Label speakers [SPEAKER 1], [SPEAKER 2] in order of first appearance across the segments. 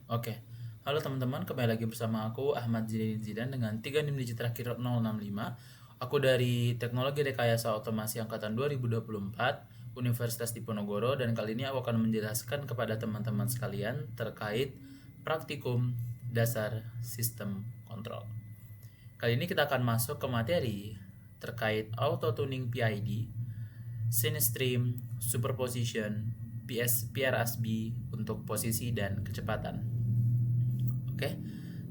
[SPEAKER 1] Oke. Halo teman-teman, kembali lagi bersama aku Ahmad Zidan dengan 3 NIM digit terakhir 065. Aku dari Teknologi Rekayasa Otomasi angkatan 2024 Universitas Diponegoro, dan kali ini aku akan menjelaskan kepada teman-teman sekalian terkait praktikum dasar sistem kontrol. Kali ini kita akan masuk ke materi terkait auto tuning PID, scene stream, superposition, PRSB untuk posisi dan kecepatan. Oke,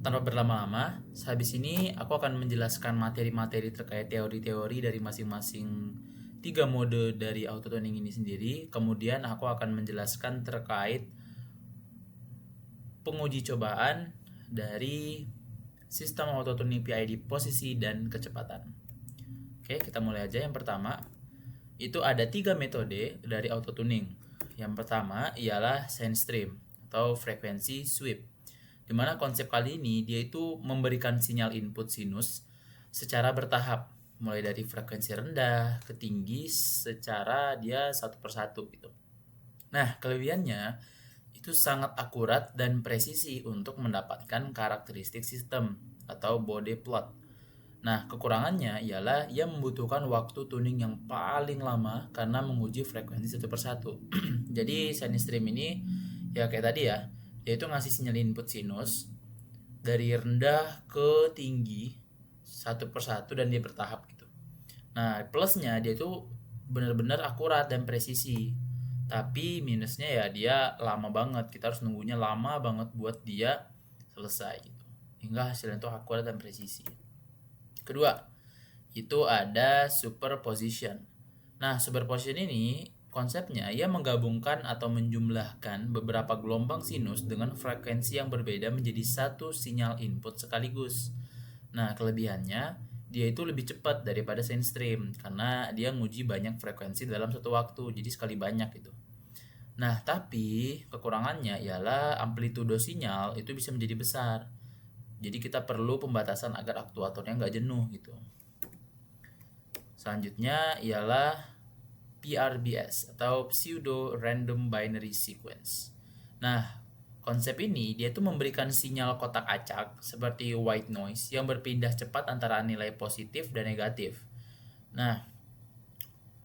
[SPEAKER 1] tanpa berlama-lama, sehabis ini aku akan menjelaskan materi-materi terkait teori-teori dari masing-masing tiga mode dari autotuning ini sendiri. Kemudian aku akan menjelaskan terkait penguji cobaan dari sistem autotuning PID posisi dan kecepatan. Oke, kita mulai aja. Yang pertama, itu ada tiga metode dari autotuning. Yang pertama ialah sense stream atau frekuensi sweep, dimana konsep kali ini dia itu memberikan sinyal input sinus secara bertahap, mulai dari frekuensi rendah ke tinggi secara dia satu persatu gitu. Nah, kelebihannya itu sangat akurat dan presisi untuk mendapatkan karakteristik sistem atau body plot. Nah, kekurangannya ialah ia membutuhkan waktu tuning yang paling lama karena menguji frekuensi satu persatu. Jadi, sine stream ini ya kayak tadi ya, dia itu ngasih sinyal input sinus dari rendah ke tinggi satu persatu dan dia bertahap gitu. Nah, plusnya dia tuh benar-benar akurat dan presisi. Tapi minusnya ya dia lama banget. Kita harus nunggunya lama banget buat dia selesai gitu. Hingga hasilnya itu akurat dan presisi. Kedua, itu ada superposition. Nah, superposition ini konsepnya ia menggabungkan atau menjumlahkan beberapa gelombang sinus dengan frekuensi yang berbeda menjadi satu sinyal input sekaligus. Nah, kelebihannya dia itu lebih cepat daripada sine stream karena dia nguji banyak frekuensi dalam satu waktu, jadi sekali banyak gitu. Nah, tapi kekurangannya ialah amplitudo sinyal itu bisa menjadi besar. Jadi kita perlu pembatasan agar aktuatornya nggak jenuh gitu. Selanjutnya ialah PRBS atau Pseudo Random Binary Sequence. Nah, konsep ini dia tuh memberikan sinyal kotak acak seperti white noise yang berpindah cepat antara nilai positif dan negatif. Nah,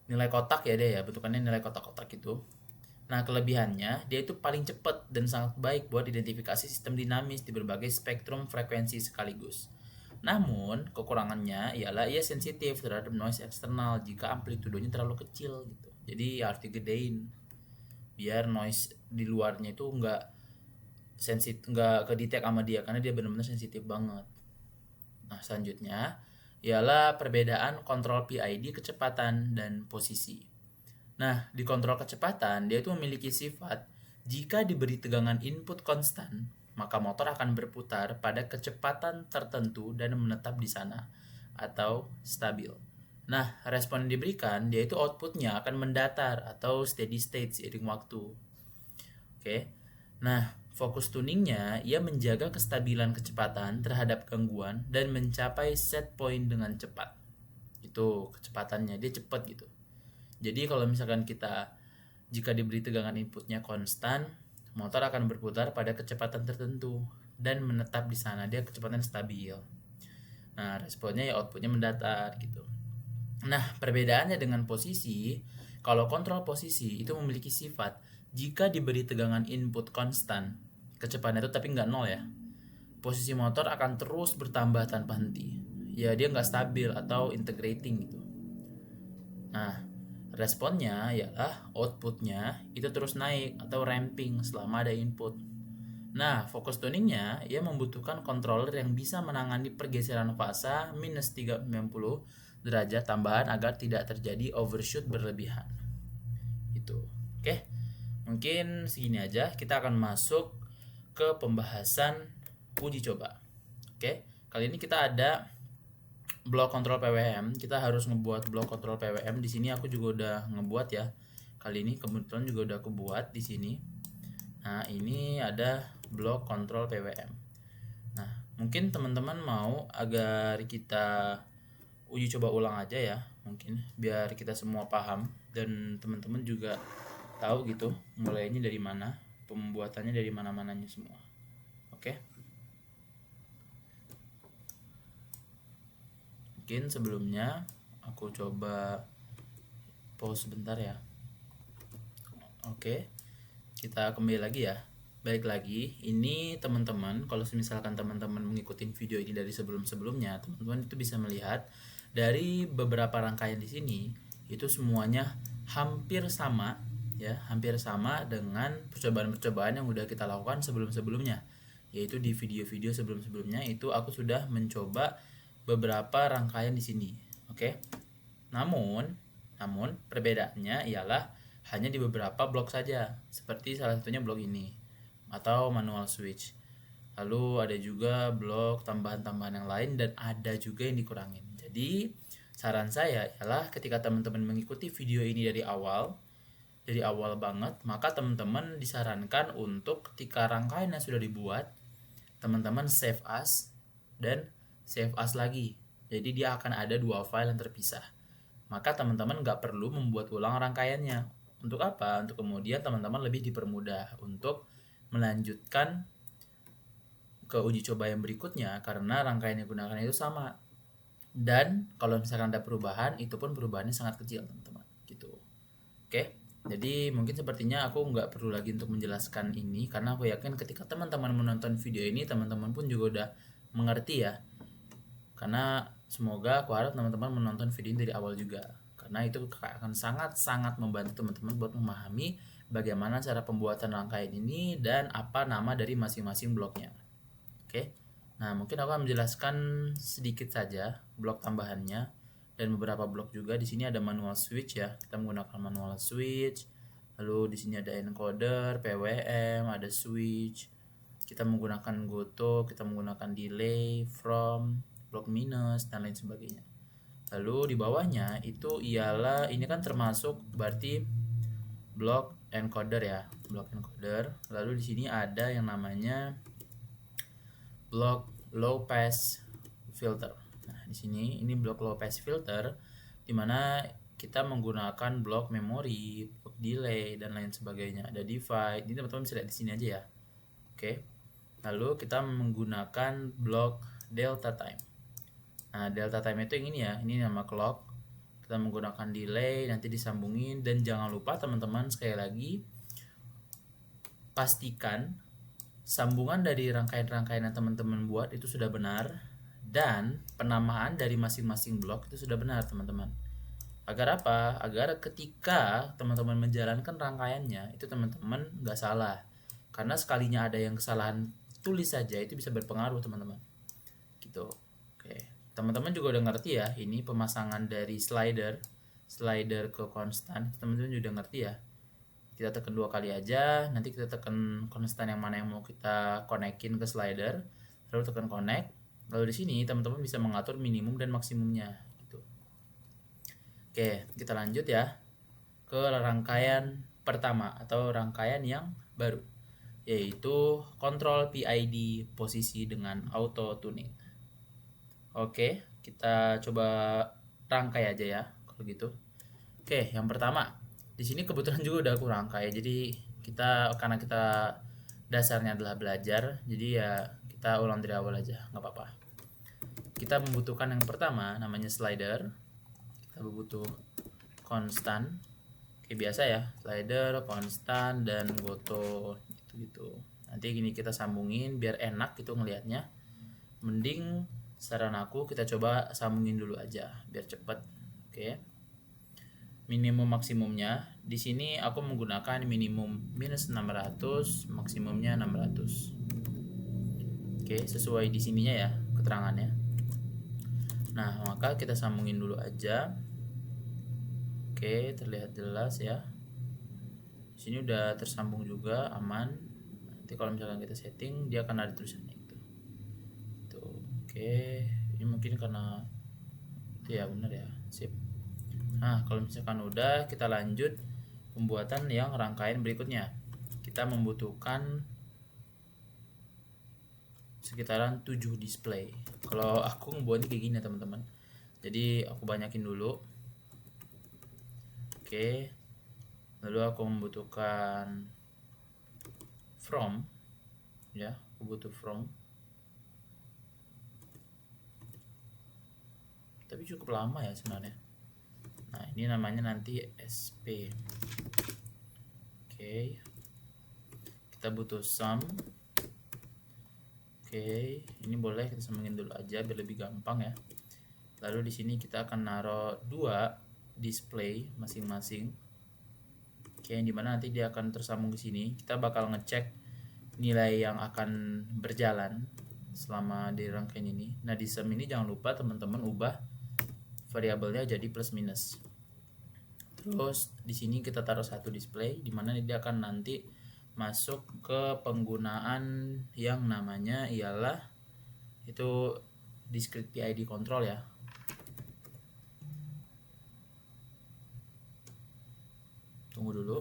[SPEAKER 1] nilai kotak ya dia ya, bentukannya nilai kotak-kotak itu. Nah, kelebihannya dia itu paling cepat dan sangat baik buat identifikasi sistem dinamis di berbagai spektrum frekuensi sekaligus. Namun, kekurangannya ialah ia sensitif terhadap noise eksternal jika amplitudonya terlalu kecil gitu. Jadi harus digedein biar noise di luarnya itu nggak kedetek sama dia karena dia benar-benar sensitif banget. Nah, selanjutnya ialah perbedaan kontrol PID kecepatan dan posisi. Nah, di kontrol kecepatan, dia itu memiliki sifat jika diberi tegangan input konstan, maka motor akan berputar pada kecepatan tertentu dan menetap di sana, atau stabil. Nah, respon yang diberikan, dia itu outputnya akan mendatar atau steady state seiring waktu. Oke, nah fokus tuningnya, ia menjaga kestabilan kecepatan terhadap gangguan dan mencapai set point dengan cepat. Itu kecepatannya, dia cepat gitu. Jadi kalau misalkan jika diberi tegangan inputnya konstan, motor akan berputar pada kecepatan tertentu dan menetap di sana, dia kecepatan stabil. Nah, responnya ya outputnya mendatar gitu. Nah, perbedaannya dengan posisi, kalau kontrol posisi itu memiliki sifat jika diberi tegangan input konstan, kecepatan itu tapi nggak nol ya, posisi motor akan terus bertambah tanpa henti. Ya dia nggak stabil atau integrating gitu. Nah, responnya ialah outputnya itu terus naik atau ramping selama ada input. Nah, fokus tuningnya ia membutuhkan controller yang bisa menangani pergeseran fasa minus 390 derajat tambahan agar tidak terjadi overshoot berlebihan. Itu. Oke. Mungkin segini aja, kita akan masuk ke pembahasan uji coba. Oke. Kali ini kita ada blok kontrol PWM. Kita harus ngebuat blok kontrol PWM. Di sini aku juga udah ngebuat ya. Kali ini kebetulan juga udah aku buat di sini. Nah, ini ada blok kontrol PWM. Nah, mungkin teman-teman mau agar kita uji coba ulang aja ya, mungkin biar kita semua paham dan teman-teman juga tahu gitu mulainya dari mana, pembuatannya dari mana-mananya semua. Oke. Mungkin sebelumnya aku coba pause sebentar ya. Oke, kita kembali lagi ya. Baik lagi, ini teman-teman, kalau misalkan teman-teman mengikuti video ini dari sebelum-sebelumnya, teman-teman itu bisa melihat dari beberapa rangkaian di sini itu semuanya hampir sama ya, hampir sama dengan percobaan-percobaan yang udah kita lakukan sebelum-sebelumnya. Yaitu di video-video sebelum-sebelumnya itu aku sudah mencoba beberapa rangkaian di sini. Oke. Namun perbedaannya ialah hanya di beberapa blok saja, seperti salah satunya blok ini atau manual switch. Lalu ada juga blok tambahan-tambahan yang lain dan ada juga yang dikurangin. Jadi saran saya ialah ketika teman-teman mengikuti video ini dari awal banget, maka teman-teman disarankan untuk ketika rangkaiannya sudah dibuat, teman-teman save as dan save as lagi. Jadi dia akan ada dua file yang terpisah. Maka teman-teman nggak perlu membuat ulang rangkaiannya. Untuk apa? Untuk kemudian teman-teman lebih dipermudah untuk melanjutkan ke uji coba yang berikutnya karena rangkaian yang digunakan itu sama. Dan kalau misalkan ada perubahan, itu pun perubahannya sangat kecil, teman-teman. Gitu. Oke. Jadi mungkin sepertinya aku nggak perlu lagi untuk menjelaskan ini karena aku yakin ketika teman-teman menonton video ini, teman-teman pun juga udah mengerti ya. Karena semoga aku harap teman-teman menonton video ini dari awal juga, karena itu akan sangat-sangat membantu teman-teman buat memahami bagaimana cara pembuatan rangkaian ini dan apa nama dari masing-masing bloknya. Oke, nah mungkin aku akan menjelaskan sedikit saja blok tambahannya dan beberapa blok juga. Di sini ada manual switch ya, kita menggunakan manual switch. Lalu di sini ada encoder, PWM, ada switch. Kita menggunakan goto, kita menggunakan delay, from, blok minus dan lain sebagainya. Lalu di bawahnya itu ialah ini kan termasuk berarti blok encoder ya, blok encoder. Lalu di sini ada yang namanya blok low pass filter. Nah, di sini ini blok low pass filter di mana kita menggunakan blok memori, blok delay dan lain sebagainya. Ada divide. Ini teman-teman bisa lihat di sini aja ya. Oke. Lalu kita menggunakan blok delta time. Nah, delta time itu yang ini ya, ini nama clock. Kita menggunakan delay, nanti disambungin. Dan jangan lupa teman-teman, sekali lagi, pastikan sambungan dari rangkaian-rangkaian yang teman-teman buat itu sudah benar. Dan penamaan dari masing-masing blok itu sudah benar, teman-teman. Agar apa? Agar ketika teman-teman menjalankan rangkaiannya, itu teman-teman nggak salah. Karena sekalinya ada yang kesalahan tulis saja, itu bisa berpengaruh, teman-teman. Gitu. Oke. Teman-teman juga udah ngerti ya, ini pemasangan dari slider ke konstan, teman-teman juga udah ngerti ya. Kita tekan 2 kali aja, nanti kita tekan konstan yang mana yang mau kita konekin ke slider, lalu tekan connect. Lalu di sini teman-teman bisa mengatur minimum dan maksimumnya gitu. Oke, kita lanjut ya ke rangkaian pertama atau rangkaian yang baru, yaitu kontrol PID posisi dengan auto tuning. Oke, kita coba rangkai aja ya kalau gitu. Oke, yang pertama di sini kebetulan juga udah aku rangkai, jadi karena kita dasarnya adalah belajar, jadi ya kita ulang dari awal aja, nggak apa-apa. Kita membutuhkan yang pertama namanya slider. Kita butuh konstan. Oke, biasa ya, slider, konstan, dan goto gitu. Nanti gini kita sambungin biar enak gitu ngelihatnya. Mending saran aku kita coba sambungin dulu aja biar cepet. Oke. Minimum maksimumnya di sini aku menggunakan minimum minus 600, maksimumnya 600. Oke, sesuai di sininya ya keterangannya. Nah, maka kita sambungin dulu aja. Oke, terlihat jelas ya. Di sini udah tersambung juga, aman. Nanti kalau misalkan kita setting, dia akan ada tulisannya itu. Tuh, oke. Ini mungkin karena itu ya, benar ya. Sip. Nah, kalau misalkan udah, kita lanjut pembuatan yang rangkaian berikutnya. Kita membutuhkan sekitaran 7 display. Kalau aku ngebuatnya kayak gini ya, teman-teman. Jadi aku banyakin dulu. Oke. Lalu aku membutuhkan from. ya, aku butuh from, tapi cukup lama ya sebenarnya. Nah, ini namanya nanti SP. Oke, kita butuh sum. Oke, ini boleh kita sambungin dulu aja biar lebih gampang ya. Lalu di sini kita akan naruh 2 display masing-masing. Oke, yang dimana nanti dia akan tersambung ke sini. Kita bakal ngecek nilai yang akan berjalan selama di rangkaian ini. Nah, di sum ini jangan lupa teman-teman ubah variabelnya jadi plus minus. Terus di sini kita taruh satu display, dimana dia akan nanti masuk ke penggunaan yang namanya ialah itu discrete PID control ya. Tunggu dulu.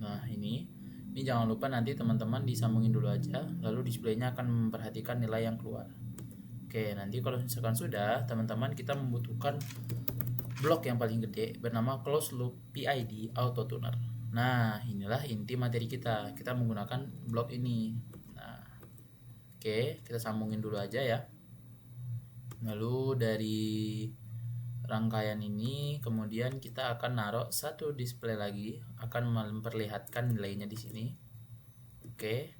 [SPEAKER 1] Nah, ini jangan lupa nanti teman-teman disambungin dulu aja, lalu displaynya akan memperhatikan nilai yang keluar. Oke, nanti kalau misalkan sudah, teman-teman kita membutuhkan blok yang paling gede bernama closed loop PID auto tuner. Nah, inilah inti materi kita. Kita menggunakan blok ini. Nah, oke, kita sambungin dulu aja ya. Lalu dari rangkaian ini kemudian kita akan naruh satu display lagi, akan memperlihatkan nilainya di sini. Oke.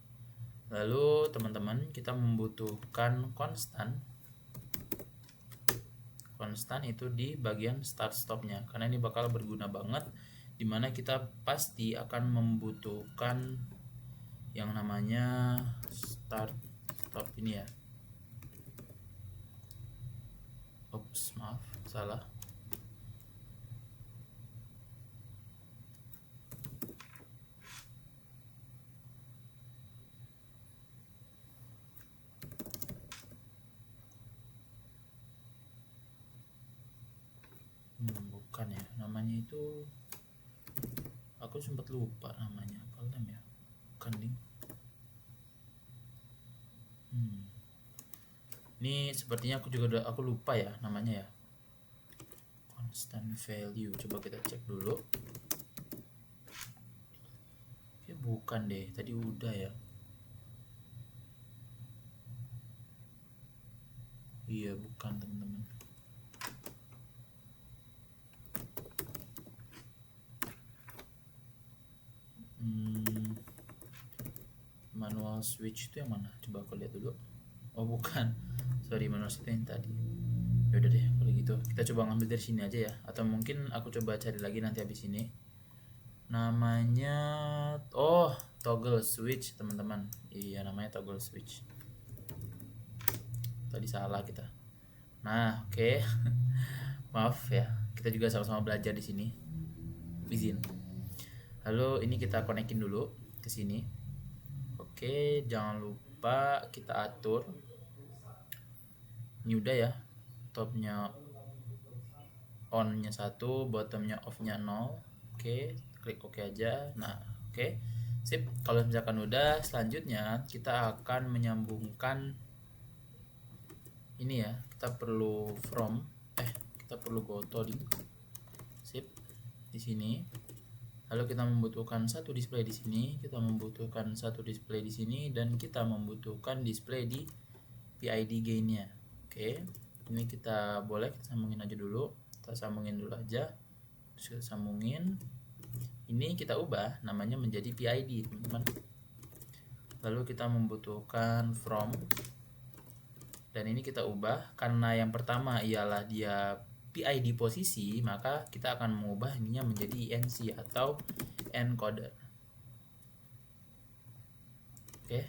[SPEAKER 1] Lalu teman-teman kita membutuhkan konstan. Konstan itu di bagian start stopnya, karena ini bakal berguna banget dimana kita pasti akan membutuhkan yang namanya start stop ini ya. Oops, maaf, salah. Bukan ya, namanya itu aku sempat lupa namanya apa ya. Bukan ding. Ini sepertinya aku lupa ya namanya ya. Constant value, coba kita cek dulu. Ya bukan deh, tadi udah ya. Iya bukan teman-teman. Manual switch itu yang mana? Coba aku lihat dulu. Oh bukan, sorry, manual switch yang tadi. Ya udah deh kalau gitu kita coba ngambil dari sini aja ya, atau mungkin aku coba cari lagi nanti habis ini. Namanya toggle switch teman-teman. Iya namanya toggle switch. Tadi salah kita. Nah oke. Maaf ya, kita juga sama-sama belajar di sini. Izin. Lalu ini kita konekin dulu ke sini. Oke, jangan lupa kita atur. Ini udah ya, topnya on-nya 1, bottomnya off-nya 0. Oke, klik oke aja. Nah, oke. Sip, kalau misalkan udah, selanjutnya kita akan menyambungkan ini ya. Kita perlu kita perlu goto di sip di sini. Lalu kita membutuhkan satu display di sini, kita membutuhkan satu display di sini, dan kita membutuhkan display di PID gain-nya. Oke, ini kita sambungin aja dulu. Kita sambungin dulu aja. Terus kita sambungin. Ini kita ubah namanya menjadi PID, teman-teman. Lalu kita membutuhkan from. Dan ini kita ubah karena yang pertama ialah dia PID posisi, maka kita akan mengubah ininya menjadi ENC atau encoder. Oke.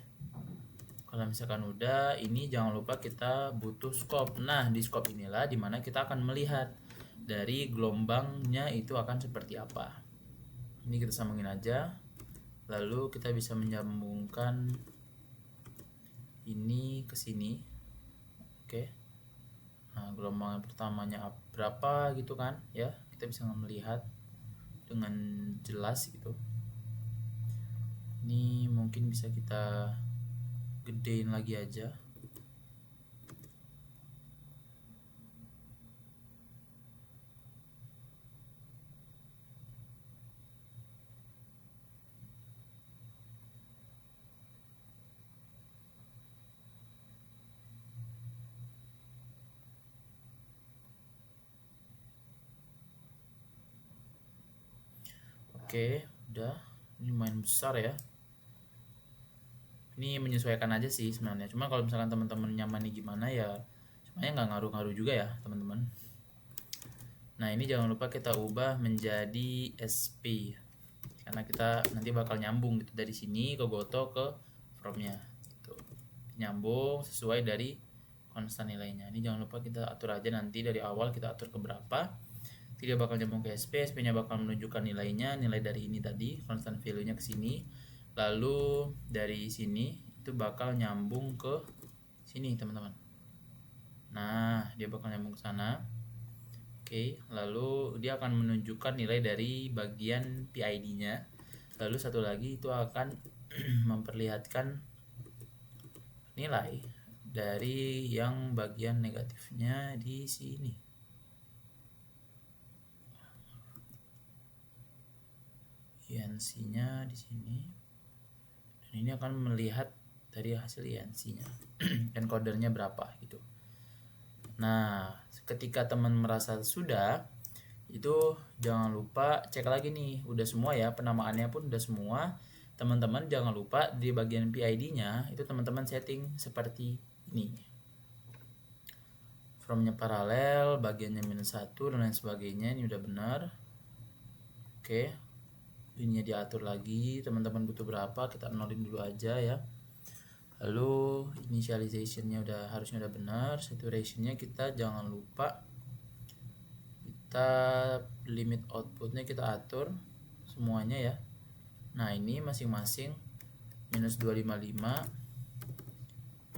[SPEAKER 1] Kalau misalkan udah, ini jangan lupa kita butuh scope. Nah, di scope inilah dimana kita akan melihat dari gelombangnya itu akan seperti apa. Ini kita sambungin aja. Lalu kita bisa menyambungkan ini ke sini. Oke. Nah, gelombang pertamanya berapa gitu kan ya, kita bisa melihat dengan jelas gitu. Ini mungkin bisa kita gedein lagi aja. Oke, udah. Ini lumayan besar ya. Ini menyesuaikan aja sih sebenarnya. Cuma kalau misalkan teman-teman nyamannya gimana ya, sebenarnya nggak ngaruh-ngaruh juga ya teman-teman. Nah ini jangan lupa kita ubah menjadi SP, karena kita nanti bakal nyambung gitu dari sini ke Goto ke from-nya gitu. Nyambung sesuai dari konstan nilainya. Ini jangan lupa kita atur aja nanti dari awal, kita atur ke berapa. Tidak bakal nyambung ke SP, SP-nya bakal menunjukkan nilainya, nilai dari ini tadi, constant value-nya ke sini. Lalu dari sini itu bakal nyambung ke sini, teman-teman. Nah, dia bakal nyambung ke sana. Oke, lalu dia akan menunjukkan nilai dari bagian PID-nya. Lalu satu lagi itu akan memperlihatkan nilai dari yang bagian negatifnya di sini. INC-nya di sini. Dan ini akan melihat dari hasil INC-nya dan codernya berapa gitu. Nah, ketika teman merasa sudah, itu jangan lupa cek lagi nih, udah semua ya, penamaannya pun udah semua. Teman-teman jangan lupa di bagian PID-nya itu teman-teman setting seperti ini. From-nya paralel, bagiannya -1 dan lain sebagainya, ini udah benar. Oke. Ininya diatur lagi, teman-teman butuh berapa, kita nolin dulu aja ya. Lalu initialization-nya harusnya udah benar, saturation-nya kita jangan lupa kita limit output-nya kita atur semuanya ya. Nah, ini masing-masing -255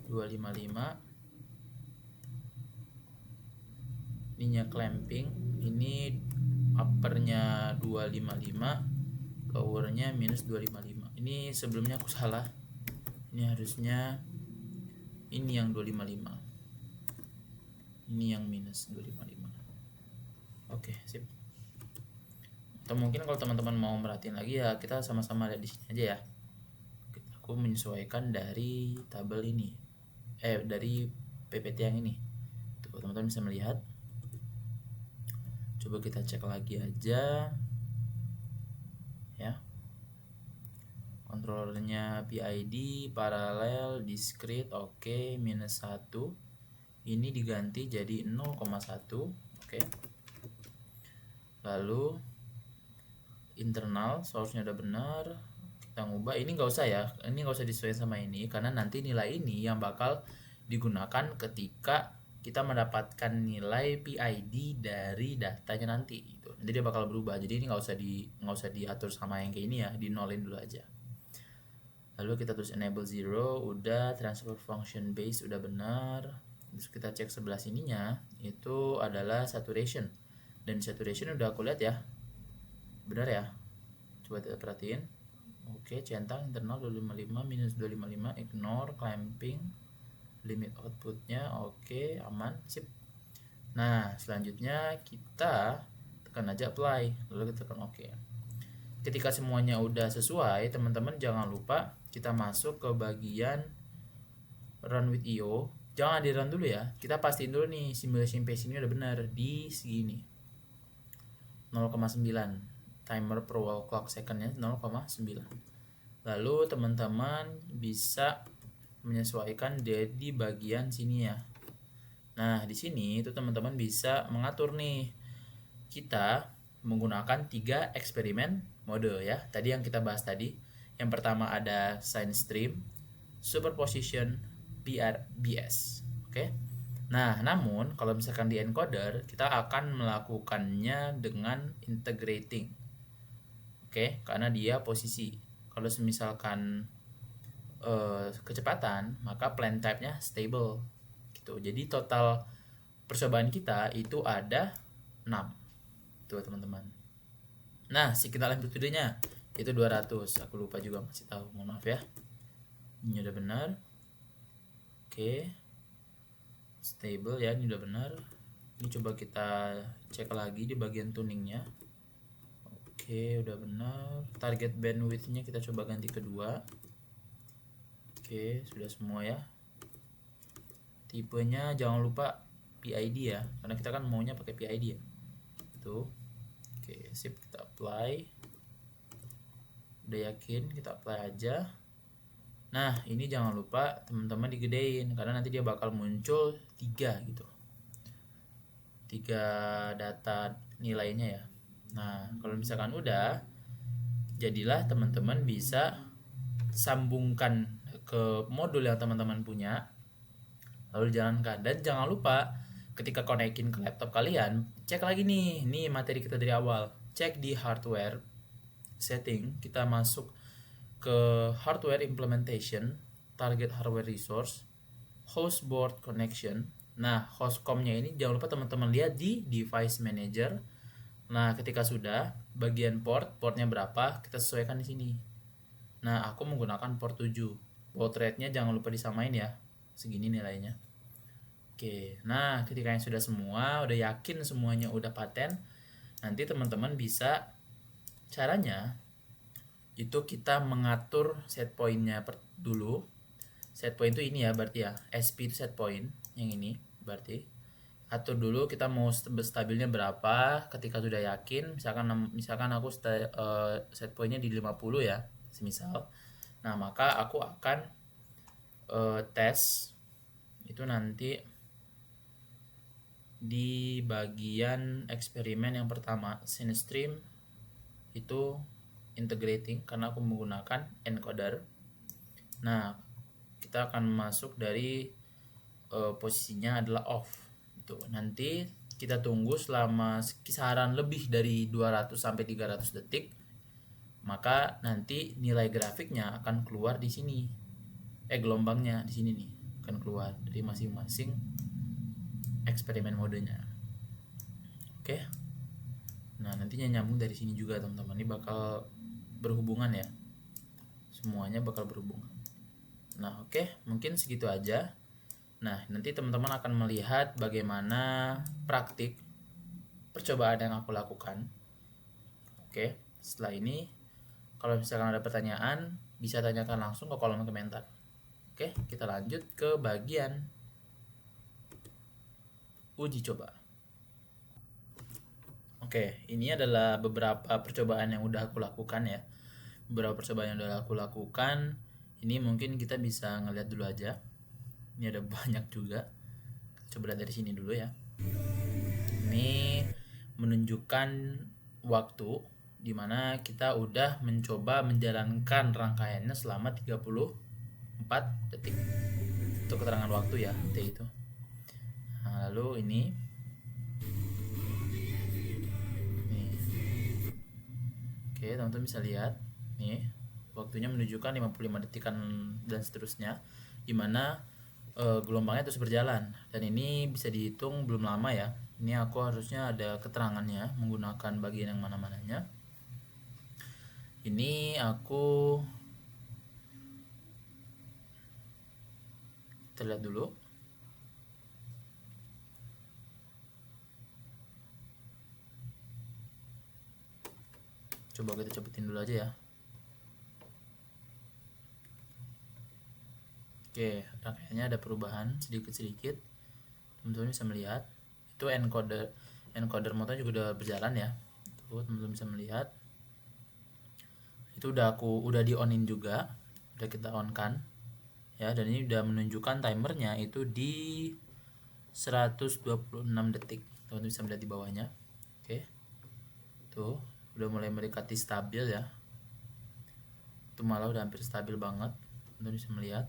[SPEAKER 1] 255. Ininya clamping, ini uppernya 255, lowernya -255. Ini sebelumnya aku salah. Ini harusnya ini yang 255. Ini yang -255. Oke, sip. Atau mungkin kalau teman-teman mau merhatiin lagi ya, kita sama-sama lihat di sini aja ya. Aku menyesuaikan dari tabel ini. Dari PPT yang ini. Tuh, teman-teman bisa melihat. Coba kita cek lagi aja. Ya. Controllernya PID, paralel, discrete, oke, -1. Ini diganti jadi 0,1, oke. Lalu internal, source-nya udah benar. Kita ngubah, ini nggak usah ya, ini nggak usah disesuaikan sama ini, karena nanti nilai ini yang bakal digunakan ketika kita mendapatkan nilai PID dari datanya nanti gitu. Nanti dia bakal berubah, jadi ini nggak usah diatur sama yang kayak ini ya, di nolin dulu aja. Lalu kita tulis enable 0, udah. Transfer function base udah benar. Terus kita cek sebelah sininya, itu adalah saturation, dan saturation udah aku lihat ya, benar ya. Coba kita perhatiin. Oke, centang internal 255 -255, ignore clamping, limit outputnya oke, aman, sip. Nah, selanjutnya kita tekan aja apply, lalu kita tekan oke. Ketika semuanya udah sesuai, teman-teman jangan lupa kita masuk ke bagian run with IO. Jangan di run dulu ya, kita pastiin dulu nih simulation pacing-nya udah benar di segini 0,9, timer per wall clock second-nya 0,9. Lalu teman-teman bisa menyesuaikan di bagian sini ya. Nah, di sini itu teman-teman bisa mengatur nih, kita menggunakan 3 eksperimen mode ya. Tadi yang kita bahas tadi. Yang pertama ada sine stream, superposition, PRBS. Oke. Nah, namun kalau misalkan di encoder kita akan melakukannya dengan integrating. Oke, karena dia posisi. Kalau misalkan kecepatan, maka plan type-nya stable gitu. Jadi total percobaan kita itu ada 6. Tuh teman-teman. Nah, signal amplitude-nya itu 200. Aku lupa juga masih tahu, mohon maaf ya. Ini udah benar. Oke. Stable ya, ini udah benar. Ini coba kita cek lagi di bagian tuningnya. Oke, udah benar. Target bandwidth-nya kita coba ganti kedua. Oke, sudah semua ya. Tipenya jangan lupa PID ya, karena kita kan maunya pakai PID ya. Tuh. Oke, sip, kita apply. Udah yakin, kita apply aja. Nah, ini jangan lupa teman-teman digedein karena nanti dia bakal muncul 3 gitu. 3 data nilainya ya. Nah, kalau misalkan udah, jadilah teman-teman bisa sambungkan ke modul yang teman-teman punya, lalu jalankan. Dan jangan lupa ketika konekin ke laptop kalian, cek lagi nih materi kita dari awal. Cek di hardware setting, kita masuk ke hardware implementation, target hardware resource, host board connection. Nah, hostcom-nya ini jangan lupa teman-teman lihat di device manager. Nah, ketika sudah bagian portnya berapa, kita sesuaikan di sini. Nah, aku menggunakan port 7. Baud rate-nya jangan lupa disamain ya. Segini nilainya. Oke, nah ketika yang sudah semua, udah yakin semuanya udah paten, nanti teman-teman bisa caranya itu kita mengatur set point-nya dulu. Set point itu ini ya berarti ya, SP itu set point yang ini berarti. Atur dulu kita mau stabilnya berapa. Ketika sudah yakin, misalkan aku set pointnya di 50 ya, semisal. Nah, maka aku akan tes itu nanti di bagian eksperimen yang pertama, SceneStream itu integrating karena aku menggunakan encoder. Nah, kita akan masuk dari posisinya adalah off. Tuh, nanti kita tunggu selama kisaran lebih dari 200 sampai 300 detik. Maka nanti nilai grafiknya akan keluar di sini. Gelombangnya di sini nih akan keluar dari masing-masing eksperimen modenya. Oke. Nah, nantinya nyambung dari sini juga teman-teman. Ini bakal berhubungan ya. Semuanya bakal berhubungan. Nah, oke, mungkin segitu aja. Nah, nanti teman-teman akan melihat bagaimana praktik percobaan yang aku lakukan. Oke, setelah ini kalau misalkan ada pertanyaan, bisa tanyakan langsung ke kolom komentar. Oke, kita lanjut ke bagian uji coba. Oke, ini adalah beberapa percobaan yang udah aku lakukan ya. Beberapa percobaan yang udah aku lakukan. Ini mungkin kita bisa ngeliat dulu aja. Ini ada banyak juga. Coba lihat dari sini dulu ya. Ini menunjukkan waktu dimana kita udah mencoba menjalankan rangkaiannya selama 34 detik. Itu keterangan waktu ya, T itu. Nah, lalu ini nih. Oke, teman-teman bisa lihat nih waktunya menunjukkan 55 detikan dan seterusnya, dimana gelombangnya terus berjalan. Dan ini bisa dihitung belum lama ya. Ini aku harusnya ada keterangannya menggunakan bagian yang mana-mananya. Ini aku kita lihat dulu. Coba kita cepetin dulu aja ya. Oke, rangkaiannya ada perubahan sedikit-sedikit. Teman-teman bisa melihat. Itu encoder motor juga udah berjalan ya. Tuh, teman-teman bisa melihat. Itu udah di onin juga. Udah kita on kan. Ya, dan ini udah menunjukkan timernya itu di 126 detik. Teman-teman bisa melihat di bawahnya. Oke. Tuh, udah mulai mendekati stabil ya. Itu malah udah hampir stabil banget. Teman-teman bisa melihat.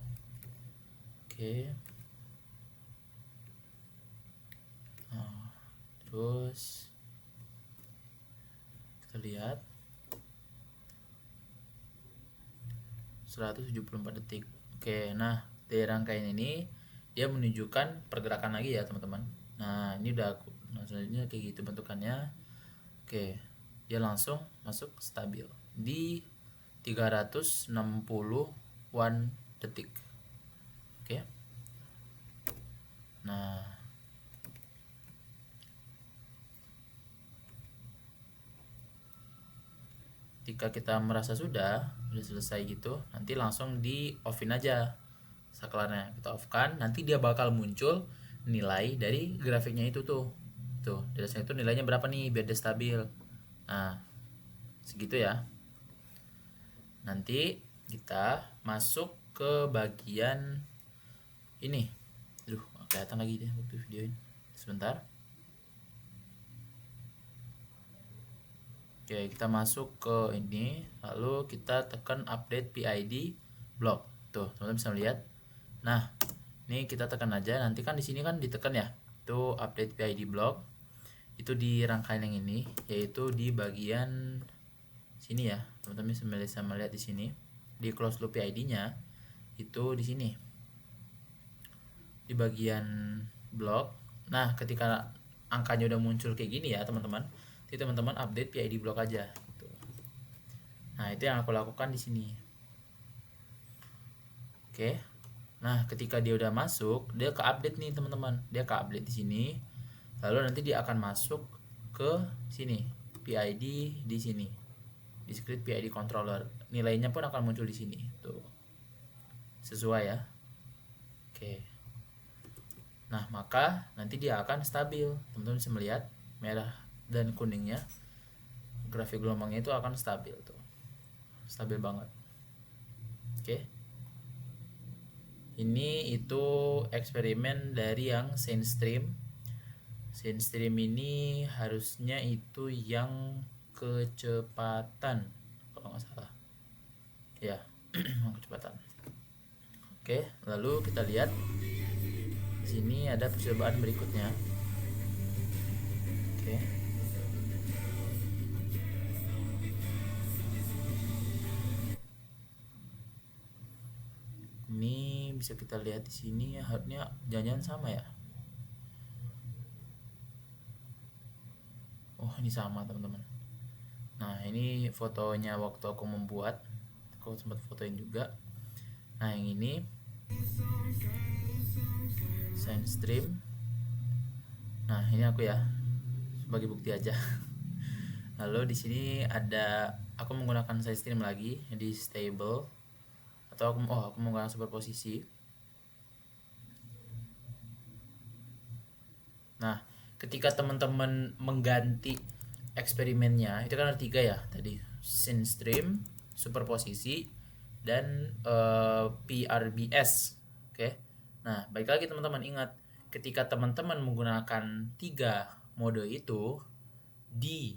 [SPEAKER 1] Oke. Nah, terus kita lihat 174 detik. Oke, nah dari rangkaian ini dia menunjukkan pergerakan lagi ya teman-teman. Nah, ini udah aku, nah selanjutnya kayak gitu bentukannya. Oke, dia langsung masuk stabil di 361 detik. Oke. Nah, ketika kita merasa udah selesai gitu, nanti langsung di offin aja saklarnya. Kita off kan, nanti dia bakal muncul nilai dari grafiknya itu tuh. Tuh, dari itu nilainya berapa nih biar dia stabil. Nah, segitu ya. nanti kita masuk ke bagian ini. Aduh, nggak kelihatan lagi deh waktu videoin. Sebentar. Oke, kita masuk ke ini, lalu kita tekan update PID block. Tuh, teman-teman bisa lihat. Nah, ini kita tekan aja. Nanti kan di sini kan ditekan ya. Itu update PID block. Itu di rangkaian yang ini, yaitu di bagian sini ya. Teman-teman bisa melihat di sini. Di close loop PID-nya itu di sini. Di bagian block. Nah, ketika angkanya udah muncul kayak gini ya, teman-teman. Jadi teman-teman update PID block aja gitu. Nah, itu yang aku lakukan di sini. Oke. Nah, ketika dia udah masuk, dia ke update nih, teman-teman. Dia ke update di sini. Lalu nanti dia akan masuk ke sini. PID di sini. Discrete PID controller. Nilainya pun akan muncul di sini. Tuh. Sesuai ya. Oke. Nah, maka nanti dia akan stabil. Teman-teman bisa melihat merah dan kuningnya, grafik gelombangnya itu akan stabil tuh, stabil banget. Oke, ini itu eksperimen dari yang SceneStream. SceneStream ini harusnya itu yang kecepatan kalau nggak salah ya. Kecepatan. Oke, lalu kita lihat di sini ada percobaan berikutnya. Oke. Ini bisa kita lihat di sini, harusnya jangan-jangan sama ya. Oh, ini sama teman-teman. Nah, ini fotonya waktu aku membuat, aku sempat fotoin juga. Nah, yang ini SceneStream. Nah, ini aku ya sebagai bukti aja. Lalu di sini ada aku menggunakan SceneStream lagi di stable, atau aku menggunakan superposisi. Nah, ketika teman-teman mengganti eksperimennya, itu kan ada 3 ya tadi, SceneStream, superposisi, dan PRBS. Oke. Nah, baik lagi teman-teman, ingat ketika teman-teman menggunakan 3 mode itu di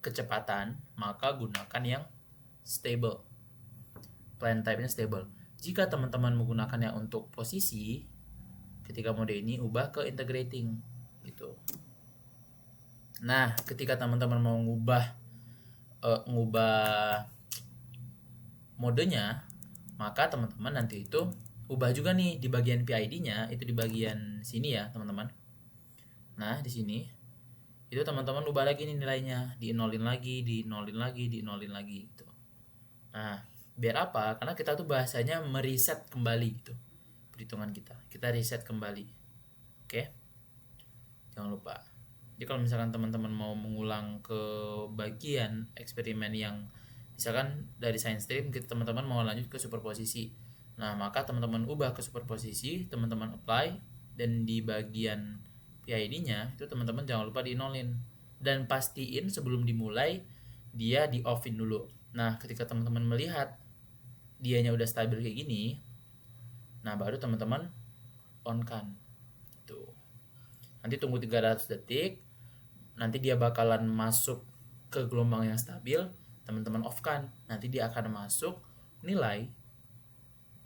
[SPEAKER 1] kecepatan, maka gunakan yang stable, plan type-nya stable. Jika teman-teman menggunakannya untuk posisi, ketika mode ini ubah ke integrating gitu. Nah, ketika teman-teman mau ngubah modenya, maka teman-teman nanti itu ubah juga nih di bagian PID-nya, itu di bagian sini ya, teman-teman. Nah, di sini itu teman-teman ubah lagi nih nilainya, dinolin lagi gitu. Nah, biar apa? Karena kita tuh bahasanya mereset kembali gitu perhitungan kita reset kembali. Oke, jangan lupa. Jadi kalau misalkan teman-teman mau mengulang ke bagian eksperimen yang misalkan dari ScienceStream, teman-teman mau lanjut ke superposisi, nah maka teman-teman ubah ke superposisi, teman-teman apply, dan di bagian PID-nya itu teman-teman jangan lupa di-nolin, dan pastiin sebelum dimulai dia di offin dulu. Nah, ketika teman-teman melihat dianya udah stabil kayak gini, nah baru teman-teman on kan. Tuh. Nanti tunggu 300 detik, nanti dia bakalan masuk ke gelombang yang stabil, teman-teman off kan. Nanti dia akan masuk nilai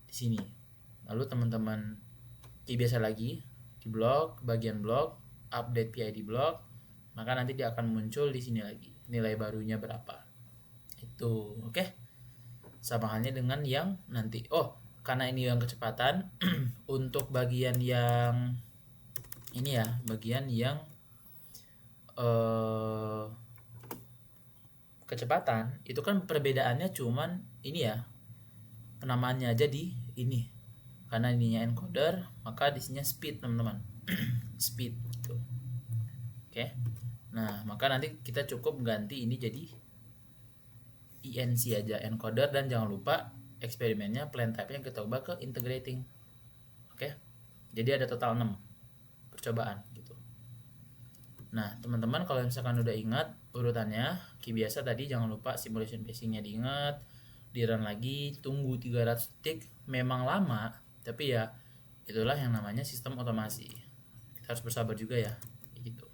[SPEAKER 1] di sini. Lalu teman-teman biasa lagi di blok, bagian blok, update PID blok, maka nanti dia akan muncul di sini lagi nilai barunya berapa. Itu, oke? Sama halnya dengan yang nanti. Oh, karena ini yang kecepatan, untuk bagian yang ini ya, bagian yang kecepatan itu kan perbedaannya cuman ini ya, penamaannya aja di ini, karena ininya encoder maka di sini speed teman-teman. Speed gitu. Oke. Nah, maka nanti kita cukup ganti ini jadi INC aja, encoder, dan jangan lupa eksperimennya plan type-nya kita ubah ke integrating. Oke. Jadi ada total 6 percobaan gitu. Nah, teman-teman kalau misalkan udah ingat urutannya, kayak biasa tadi jangan lupa simulation pacing-nya diingat, di run lagi, tunggu 300 detik. Memang lama, tapi ya itulah yang namanya sistem otomasi. Kita harus bersabar juga ya, gitu.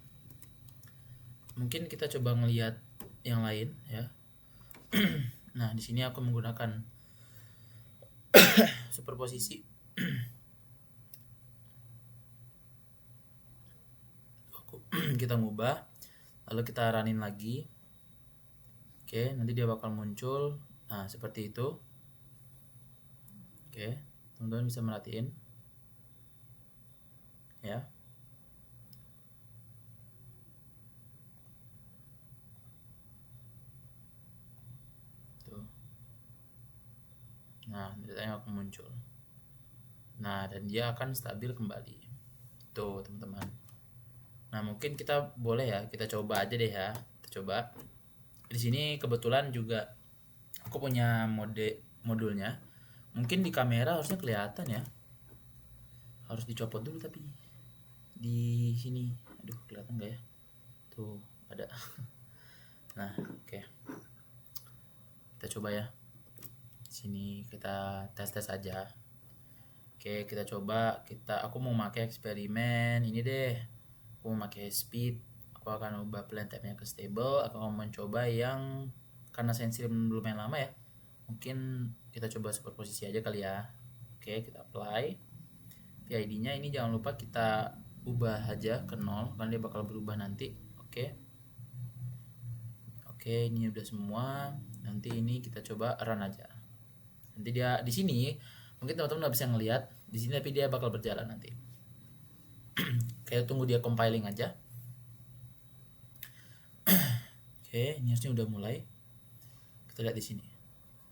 [SPEAKER 1] Mungkin kita coba ngelihat yang lain ya. Nah, di sini aku menggunakan superposisi. Kita ngubah, lalu kita runin lagi. Oke, nanti dia bakal muncul. Nah, seperti itu. Oke, teman-teman bisa merhatiin ya. Tuh. Nah, datanya akan muncul. Nah, dan dia akan stabil kembali. Tuh, teman-teman. Nah, mungkin kita boleh ya, kita coba aja deh ya. Kita coba. Di sini kebetulan juga aku punya modulnya. Mungkin di kamera harusnya kelihatan ya. Harus dicopot dulu tapi di sini. Aduh, kelihatan nggak ya? Tuh, ada. Nah, oke. Kita coba ya. Di sini kita tes-tes aja. Oke, kita coba. Aku mau pakai eksperimen ini deh. Aku mau pakai speed. Aku akan ubah plan type-nya ke stable. Aku mau mencoba yang karena sensi belum main lama ya. Mungkin kita coba superposisi aja kali ya. Oke, kita apply. PID-nya ini jangan lupa kita ubah aja ke 0 karena dia bakal berubah nanti. Oke. Oke, ini udah semua. Nanti ini kita coba run aja. Nanti dia di sini mungkin teman-teman nggak bisa ngelihat di sini tapi dia bakal berjalan nanti. Kayak tunggu dia compiling aja. Oke, ini harusnya udah mulai. Kita lihat di sini.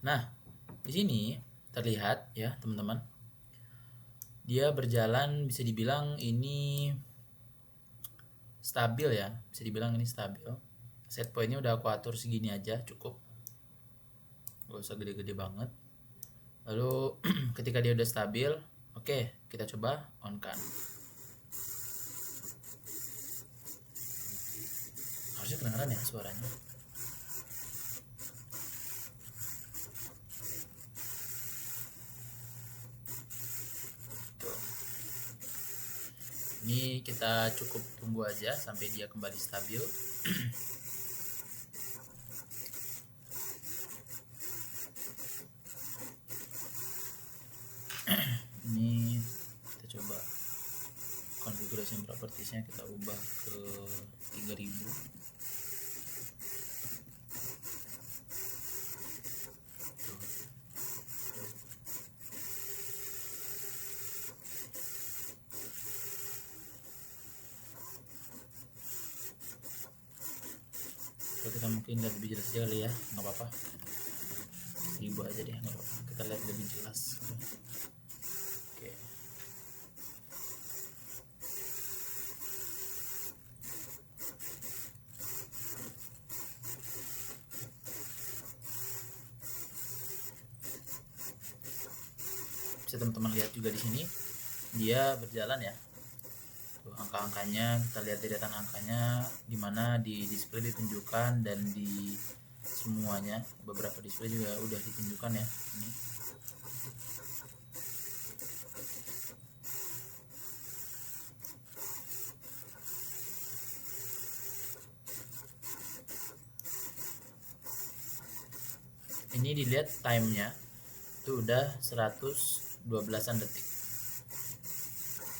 [SPEAKER 1] Nah, di sini terlihat ya teman-teman. Dia berjalan bisa dibilang ini stabil ya, bisa dibilang ini stabil. Set point-nya udah aku atur segini aja cukup. Gak usah gede-gede banget. Lalu ketika dia udah stabil, oke, kita coba on kan. Harusnya kedengeran ya suaranya. Tuh. Ini kita cukup tunggu aja sampai dia kembali stabil. Ini kita coba configuration propertiesnya kita ubah ke 3000. Kita mungkin lihat lebih jelas aja kali ya, nggak apa-apa, 1000 aja deh, nggak apa-apa. Kita lihat lebih jelas. Oke. Bisa teman-teman lihat juga di sini dia berjalan ya. Angka-angkanya kita lihat deretan angkanya dimana di display ditunjukkan dan di semuanya beberapa display juga udah ditunjukkan ya ini. Ini dilihat timenya itu udah 112an detik.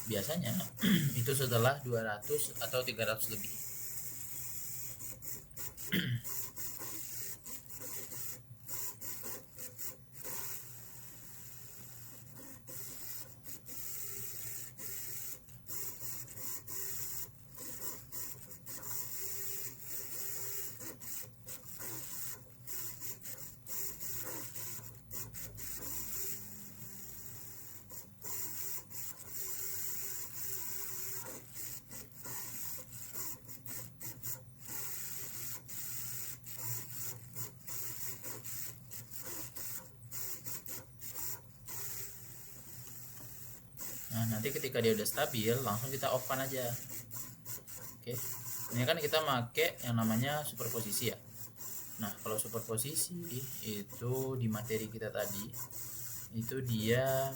[SPEAKER 1] Biasanya itu setelah 200 atau 300 lebih. Nah, nanti ketika dia udah stabil, langsung kita off kan aja. Oke. Ini kan kita make yang namanya superposisi ya. Nah, kalau superposisi itu di materi kita tadi, itu dia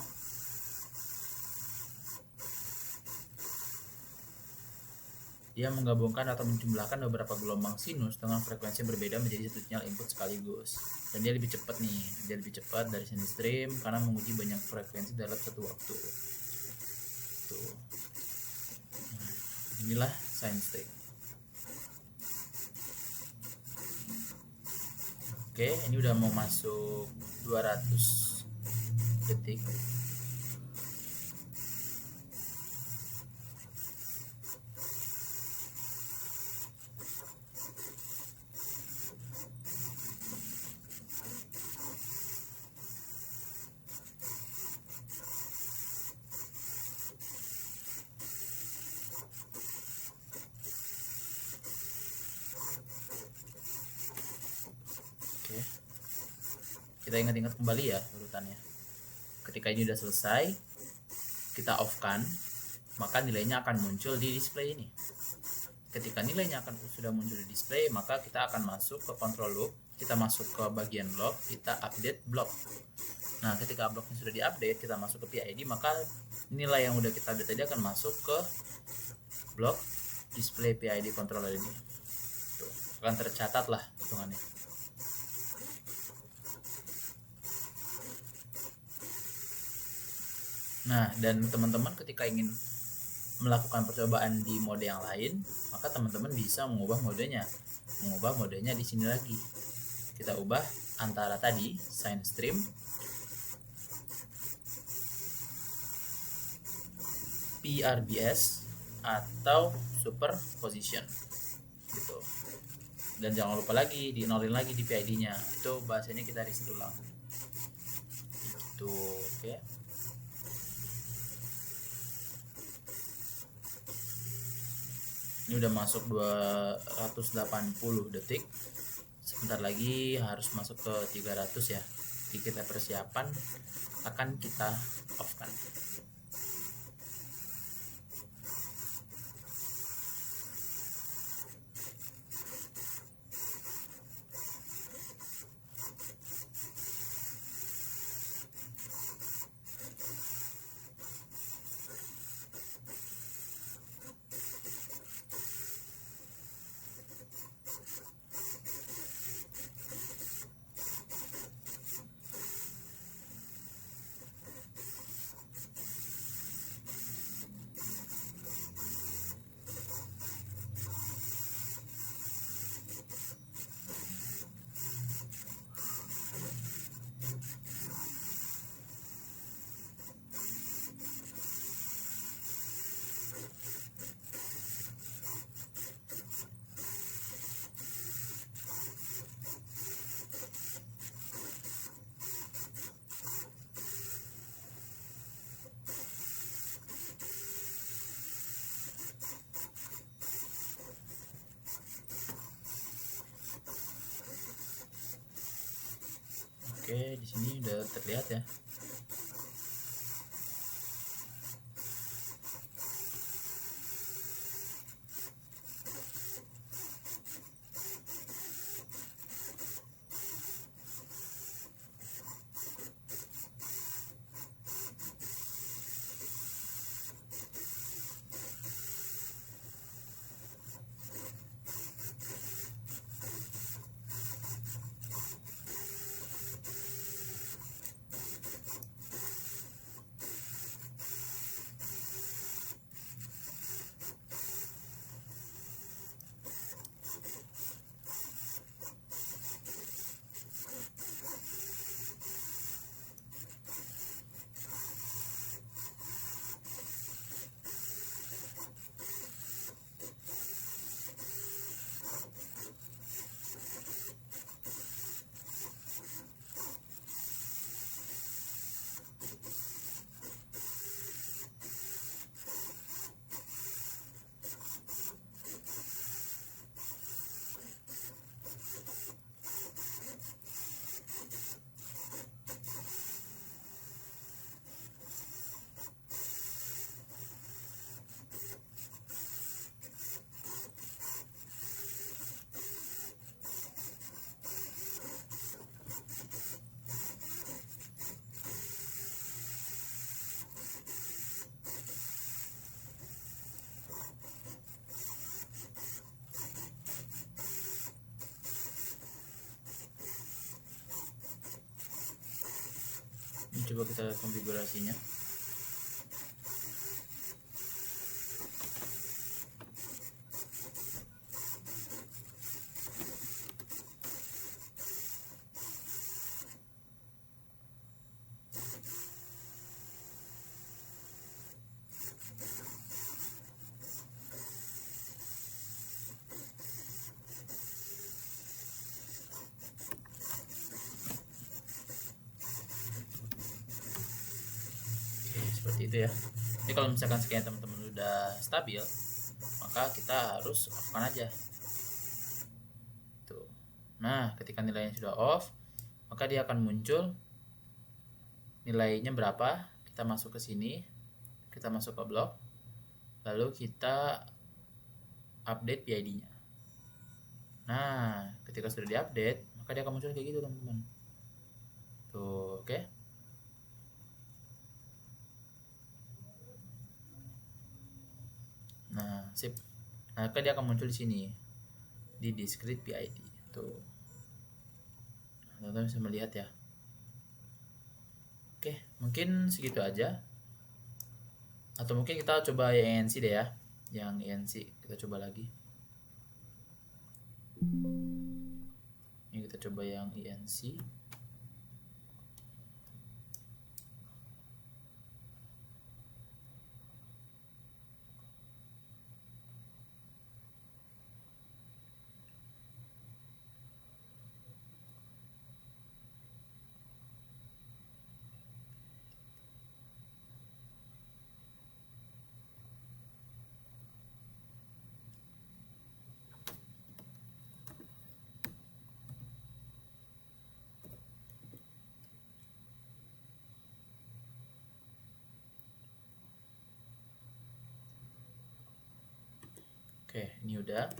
[SPEAKER 1] menggabungkan atau menjumlahkan beberapa gelombang sinus dengan frekuensi berbeda menjadi satu sinyal input sekaligus. Dan dia lebih cepat nih, dia lebih cepat dari sine stream karena menguji banyak frekuensi dalam satu waktu. Tuh. Nah, inilah sine stream. Oke, ini udah mau masuk 200 detik. Oke. Kita ingat-ingat kembali ya urutannya. Ketika ini udah selesai, kita off-kan, maka nilainya akan muncul di display ini. Ketika nilainya sudah muncul di display, maka kita akan masuk ke control loop, kita masuk ke bagian blok, kita update blok. Nah, ketika bloknya sudah diupdate, kita masuk ke PID, maka nilai yang udah kita update tadi akan masuk ke blok display PID controller ini. Tuh, akan tercatat lah hitungannya. Nah, dan teman-teman ketika ingin melakukan percobaan di mode yang lain, maka teman-teman bisa mengubah modenya. Mengubah modenya di sini lagi. Kita ubah antara tadi sine stream PRBS atau superposition gitu. Dan jangan lupa lagi dinolin lagi di PID-nya. Itu bahasanya kita reset ulang. Gitu, oke. Ini udah masuk 280 detik. Sebentar lagi harus masuk ke 300 ya. Jadi kita persiapan akan kita off-kan. Oke, di sini udah terlihat ya. Ini coba kita lihat konfigurasinya. Seperti itu ya. Jadi kalau misalkan scan teman-teman udah stabil, maka kita harus off-kan aja. Tuh. Nah, ketika nilainya sudah off, maka dia akan muncul nilainya berapa. Kita masuk ke sini, kita masuk ke blok, lalu kita update PID-nya. Nah, ketika sudah diupdate, maka dia akan muncul kayak gitu, teman-teman. Tuh, oke. Nah, sip. Nah, dia akan muncul di sini di discrete PID. Tuh. Teman-teman bisa melihat ya. Oke, mungkin segitu aja. Atau mungkin kita coba yang ENC deh ya. Yang ENC kita coba lagi. Ini kita coba yang ENC. Oke, ini udah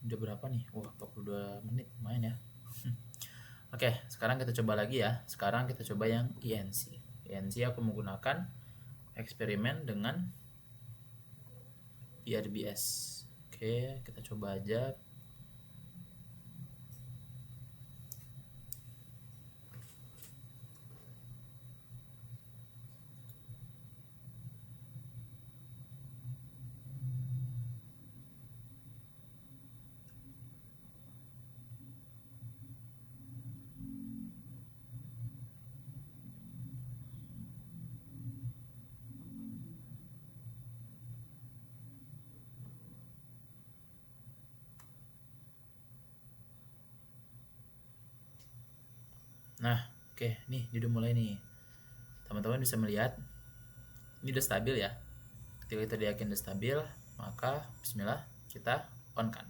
[SPEAKER 1] berapa nih? Wah, 42 menit, lumayan ya. Oke, sekarang kita coba lagi ya. Sekarang kita coba yang ENC. ENC aku menggunakan eksperimen dengan PRBS. Oke, kita coba aja. Nah, oke, nih dia udah mulai nih. Teman-teman bisa melihat ini udah stabil ya. Ketika kita yakin udah stabil, maka bismillah kita on kan.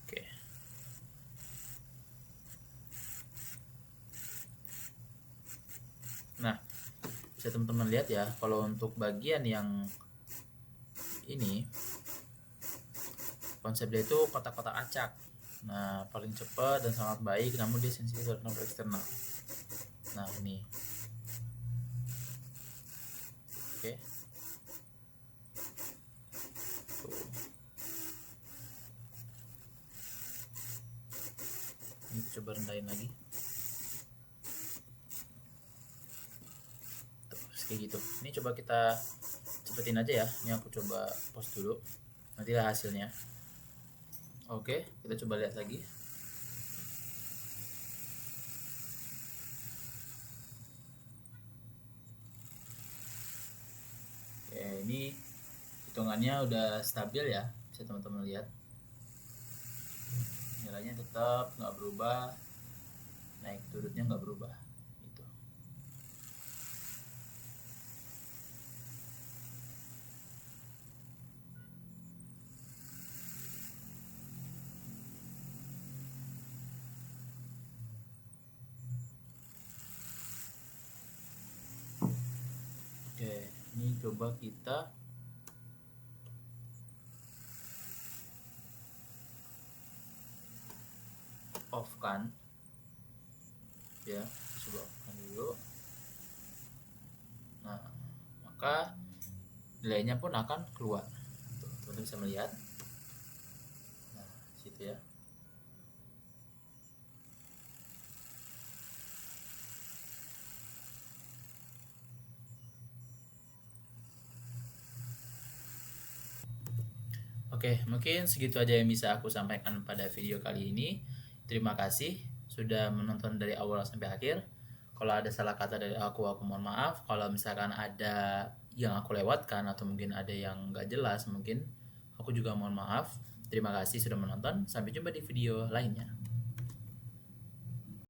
[SPEAKER 1] Oke. Nah, bisa teman-teman lihat ya, kalau untuk bagian yang ini konsepnya itu kotak-kotak acak. Nah, paling cepat dan sangat baik, namun dia sensitif terhadap eksternal. Nah, ini. Oke. Tuh. Ini kita coba rendahin lagi. Tuh, kayak gitu. Ini coba kita cepetin aja ya. Ini aku coba post dulu. Nantilah hasilnya. Oke, kita coba lihat lagi. Oke, ini hitungannya udah stabil ya, bisa teman-teman lihat. Nilainya tetap nggak berubah, naik turunnya nggak berubah. Gitu. Oke, ini coba kita off kan ya, coba off kan dulu. Nah, maka nilainya pun akan keluar. Teman-teman bisa melihat. Nah, situ ya. Oke, mungkin segitu aja yang bisa aku sampaikan pada video kali ini. Terima kasih sudah menonton dari awal sampai akhir. Kalau ada salah kata dari aku mohon maaf. Kalau misalkan ada yang aku lewatkan atau mungkin ada yang nggak jelas, mungkin aku juga mohon maaf. Terima kasih sudah menonton. Sampai jumpa di video lainnya.